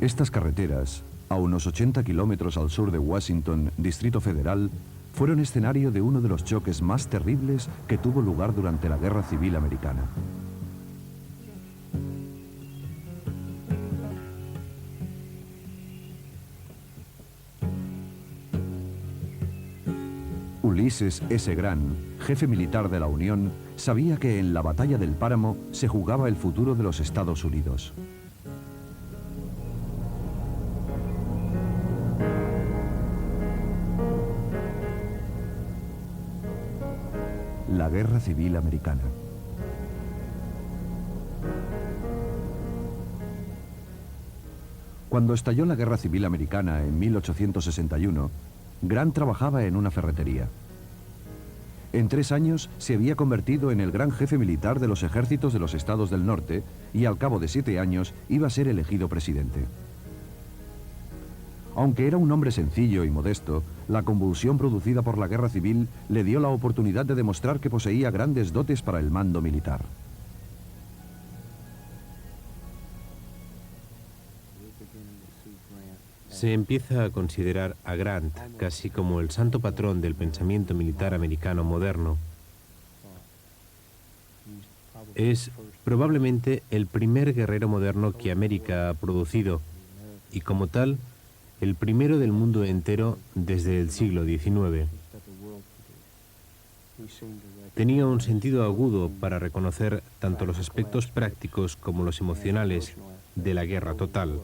Estas carreteras, a unos 80 kilómetros al sur de Washington, Distrito Federal, fueron escenario de uno de los choques más terribles que tuvo lugar durante la Guerra Civil Americana. Ulysses S. Grant, jefe militar de la Unión, sabía que en la batalla del Páramo se jugaba el futuro de los Estados Unidos. La Guerra Civil Americana. Cuando estalló la Guerra Civil Americana en 1861, Grant trabajaba en una ferretería. En 3 años se había convertido en el gran jefe militar de los ejércitos de los estados del norte y al cabo de 7 años iba a ser elegido presidente. Aunque era un hombre sencillo y modesto, la convulsión producida por la guerra civil le dio la oportunidad de demostrar que poseía grandes dotes para el mando militar. Se empieza a considerar a Grant casi como el santo patrón del pensamiento militar americano moderno. Es probablemente el primer guerrero moderno que América ha producido y como tal, el primero del mundo entero desde el siglo XIX. Tenía un sentido agudo para reconocer tanto los aspectos prácticos como los emocionales de la guerra total.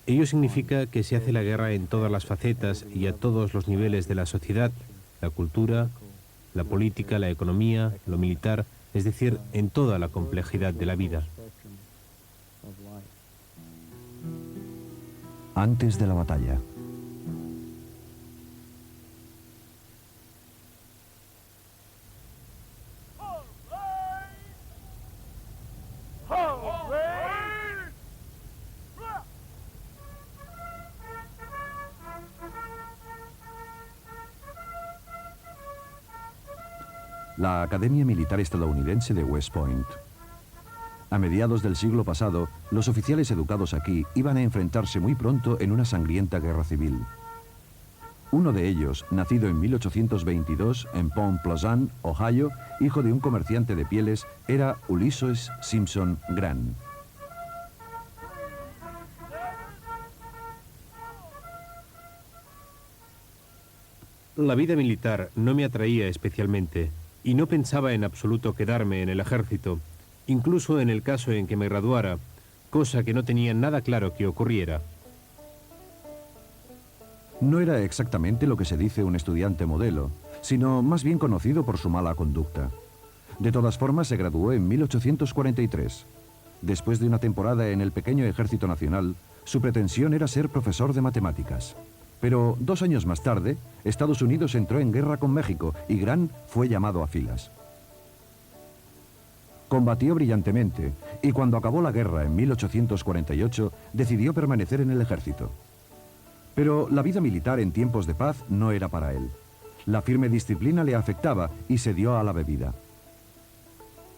Ello significa que se hace la guerra en todas las facetas y a todos los niveles de la sociedad, la cultura, la política, la economía, lo militar, es decir, en toda la complejidad de la vida. Antes de la batalla. La Academia Militar Estadounidense de West Point. A mediados del siglo pasado, los oficiales educados aquí iban a enfrentarse muy pronto en una sangrienta guerra civil. Uno de ellos, nacido en 1822 en Point Pleasant, Ohio, hijo de un comerciante de pieles, era Ulysses Simpson Grant. La vida militar no me atraía especialmente y no pensaba en absoluto quedarme en el ejército, incluso en el caso en que me graduara, cosa que no tenía nada claro que ocurriera. No era exactamente lo que se dice un estudiante modelo, sino más bien conocido por su mala conducta. De todas formas, se graduó en 1843. Después de una temporada en el pequeño Ejército Nacional, su pretensión era ser profesor de matemáticas. Pero 2 años más tarde, Estados Unidos entró en guerra con México y Grant fue llamado a filas. Combatió brillantemente y cuando acabó la guerra en 1848, decidió permanecer en el ejército. Pero la vida militar en tiempos de paz no era para él. La firme disciplina le afectaba y se dio a la bebida.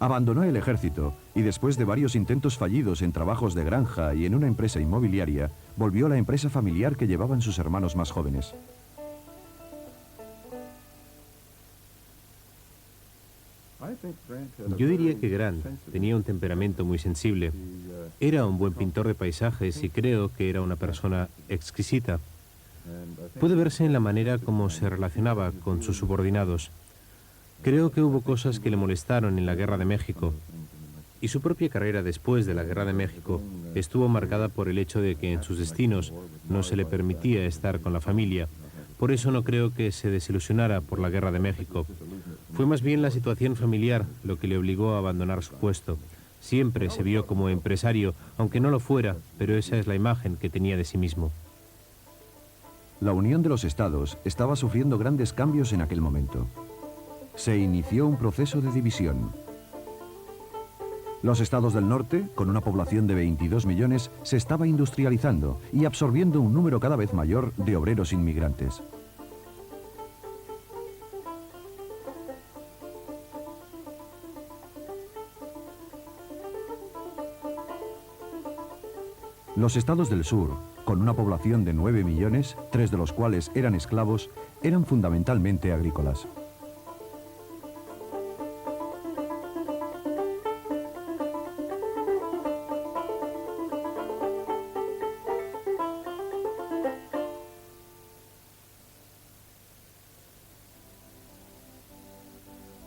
Abandonó el ejército y después de varios intentos fallidos en trabajos de granja y en una empresa inmobiliaria, volvió a la empresa familiar que llevaban sus hermanos más jóvenes. Yo diría que Grant tenía un temperamento muy sensible. Era un buen pintor de paisajes y creo que era una persona exquisita. Puede verse en la manera como se relacionaba con sus subordinados. Creo que hubo cosas que le molestaron en la Guerra de México. Y su propia carrera después de la Guerra de México estuvo marcada por el hecho de que en sus destinos no se le permitía estar con la familia. Por eso no creo que se desilusionara por la Guerra de México. Fue más bien la situación familiar lo que le obligó a abandonar su puesto. Siempre se vio como empresario, aunque no lo fuera, pero esa es la imagen que tenía de sí mismo. La Unión de los Estados estaba sufriendo grandes cambios en aquel momento. Se inició un proceso de división. Los estados del norte, con una población de 22 millones, se estaba industrializando y absorbiendo un número cada vez mayor de obreros inmigrantes. Los estados del sur, con una población de 9 millones, 3 de los cuales eran esclavos, eran fundamentalmente agrícolas.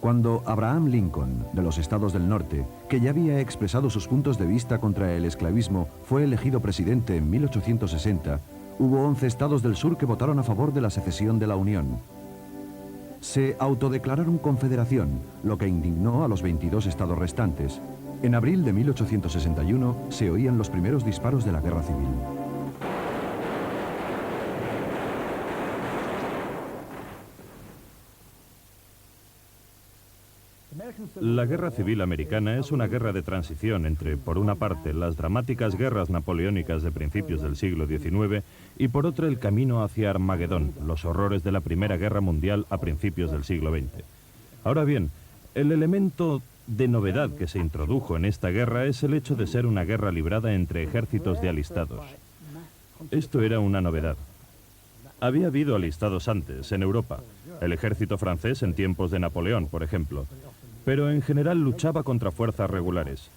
Cuando Abraham Lincoln, de los estados del norte, que ya había expresado sus puntos de vista contra el esclavismo, fue elegido presidente en 1860, hubo 11 estados del sur que votaron a favor de la secesión de la Unión. Se autodeclararon confederación, lo que indignó a los 22 estados restantes. En abril de 1861 se oían los primeros disparos de la Guerra Civil. La Guerra Civil Americana es una guerra de transición entre, por una parte, las dramáticas guerras napoleónicas de principios del siglo XIX y, por otra, el camino hacia Armagedón, los horrores de la Primera Guerra Mundial a principios del siglo XX. Ahora bien, el elemento de novedad que se introdujo en esta guerra es el hecho de ser una guerra librada entre ejércitos de alistados. Esto era una novedad. Había habido alistados antes, en Europa, el ejército francés en tiempos de Napoleón, por ejemplo, pero en general luchaba contra fuerzas regulares.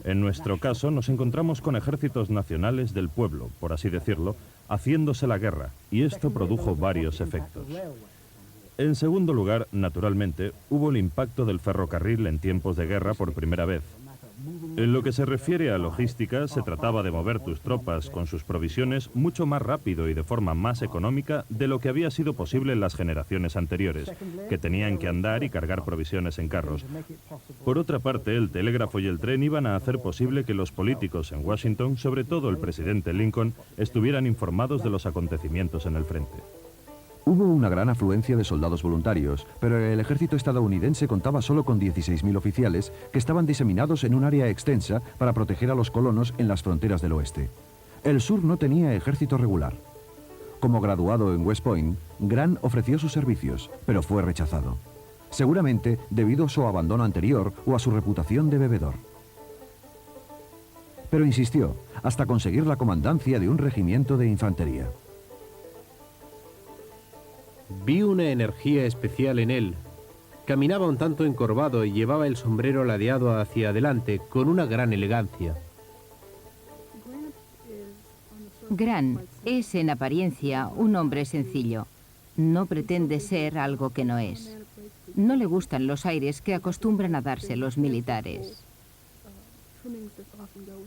En nuestro caso nos encontramos con ejércitos nacionales del pueblo, por así decirlo, haciéndose la guerra, y esto produjo varios efectos. En segundo lugar, naturalmente, hubo el impacto del ferrocarril en tiempos de guerra por primera vez. En lo que se refiere a logística, se trataba de mover tus tropas con sus provisiones mucho más rápido y de forma más económica de lo que había sido posible en las generaciones anteriores, que tenían que andar y cargar provisiones en carros. Por otra parte, el telégrafo y el tren iban a hacer posible que los políticos en Washington, sobre todo el presidente Lincoln, estuvieran informados de los acontecimientos en el frente. Hubo una gran afluencia de soldados voluntarios, pero el ejército estadounidense contaba solo con 16.000 oficiales que estaban diseminados en un área extensa para proteger a los colonos en las fronteras del oeste. El sur no tenía ejército regular. Como graduado en West Point, Grant ofreció sus servicios, pero fue rechazado. Seguramente debido a su abandono anterior o a su reputación de bebedor. Pero insistió, hasta conseguir la comandancia de un regimiento de infantería. Vi una energía especial en él. Caminaba un tanto encorvado y llevaba el sombrero ladeado hacia adelante, con una gran elegancia. Grant es en apariencia un hombre sencillo. No pretende ser algo que no es. No le gustan los aires que acostumbran a darse los militares.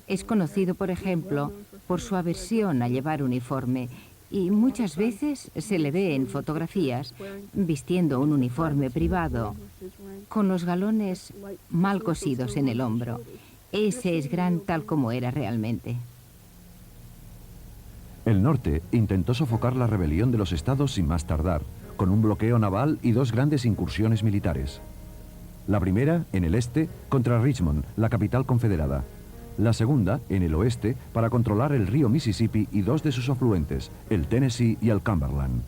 Es conocido, por ejemplo, por su aversión a llevar uniforme. Y muchas veces se le ve en fotografías vistiendo un uniforme privado, con los galones mal cosidos en el hombro. Ese es Grant tal como era realmente. El norte intentó sofocar la rebelión de los estados sin más tardar, con un bloqueo naval y 2 grandes incursiones militares. La primera, en el este, contra Richmond, la capital confederada. La segunda, en el oeste, para controlar el río Mississippi y 2 de sus afluentes, el Tennessee y el Cumberland.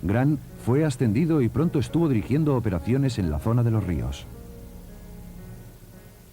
Grant fue ascendido y pronto estuvo dirigiendo operaciones en la zona de los ríos.